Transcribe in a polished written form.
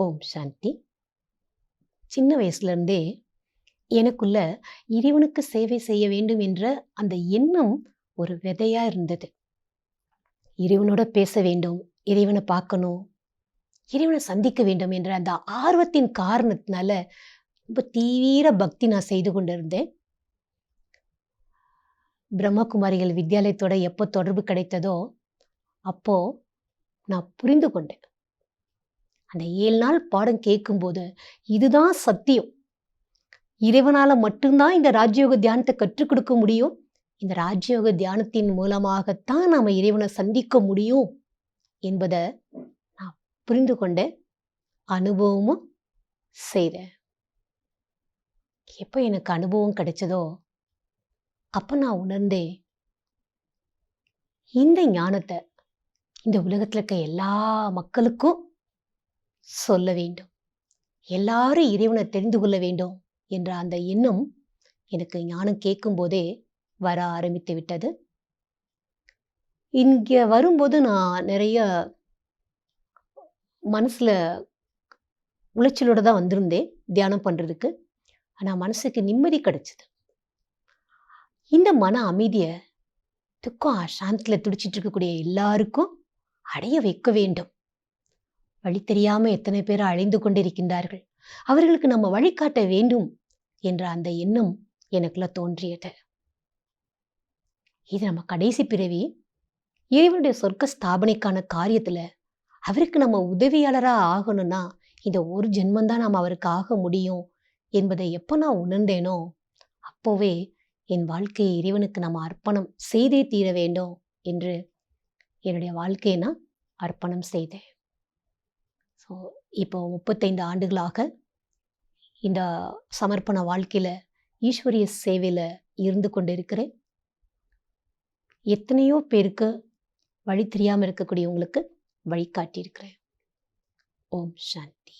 ஓம் சாந்தி. சின்ன வயசுலேருந்தே எனக்குள்ள இறைவனுக்கு சேவை செய்ய வேண்டும் என்ற அந்த எண்ணம் ஒரு விதையா இருந்தது. இறைவனோட பேச வேண்டும், இறைவனை பார்க்கணும், இறைவனை சந்திக்க வேண்டும் என்ற அந்த ஆர்வத்தின் காரணத்தினால ரொம்ப தீவிர பக்தி நான் செய்து கொண்டிருந்தேன். பிரம்மகுமாரிகள் வித்யாலயத்தோட எப்போ தொடர்பு கிடைத்ததோ, அப்போ நான் புரிந்து கொண்டேன். அந்த 7 நாள் பாடம் கேட்கும்போது, இதுதான் சத்தியம். இறைவனால மட்டும்தான் இந்த ராஜயோக தியானத்தை கற்றுக் கொடுக்க முடியும். இந்த ராஜயோக தியானத்தின் மூலமாகத்தான் நாம இறைவனை சந்திக்க முடியும் என்பதை நான் புரிந்து கொண்டேன். அனுபவமும் செய்தேன். எப்போ எனக்கு அனுபவம் கிடைச்சதோ, அப்ப நான் உணர்ந்தேன், இந்த ஞானத்தை இந்த உலகத்துல இருக்க எல்லா மக்களுக்கும் சொல்ல வேண்டும். எல்லாரும் இறைவனை தெரிந்து கொள்ள வேண்டும் என்ற அந்த எண்ணம் எனக்கு ஞானம் கேட்கும் போதே வர ஆரம்பித்து விட்டது. இங்க வரும்போது நான் நிறைய மனசுல உளைச்சலோட தான் வந்திருந்தேன் தியானம் பண்றதுக்கு. ஆனா மனசுக்கு நிம்மதி கிடைச்சது. இந்த மன அமைதியை துக்கம் சாந்தியில துடிச்சிட்டு இருக்கக்கூடிய எல்லாருக்கும் அடைய வைக்க வேண்டும். வழி தெரியாம எத்தனை பேர் அழைந்து கொண்டிருக்கின்றார்கள். அவர்களுக்கு நம்ம வழிகாட்ட வேண்டும் என்ற அந்த எண்ணம் எனக்குள்ள தோன்றியது. இது நம்ம கடைசி பிறவி இறைவனுடைய சொர்க்க ஸ்தாபனைக்கான காரியத்துல அவருக்கு நம்ம உதவியாளரா ஆகணும்னா இந்த ஒரு ஜென்மந்தான் நாம் அவருக்கு ஆக முடியும் என்பதை எப்போ நான் உணர்ந்தேனோ அப்போவே என் வாழ்க்கையை இறைவனுக்கு நம்ம அர்ப்பணம் செய்தே தீர வேண்டும் என்று என்னுடைய வாழ்க்கையை நான் அர்ப்பணம் செய்தேன். ஸோ இப்போ 35 ஆண்டுகளாக இந்த சமர்ப்பண வாழ்க்கையில ஈஸ்வரிய சேவையில இருந்து கொண்டு இருக்கிறேன். எத்தனையோ பேருக்கு வழி தெரியாம இருக்கக்கூடியவங்களுக்கு வழிகாட்டி இருக்கிறேன். ஓம் சாந்தி.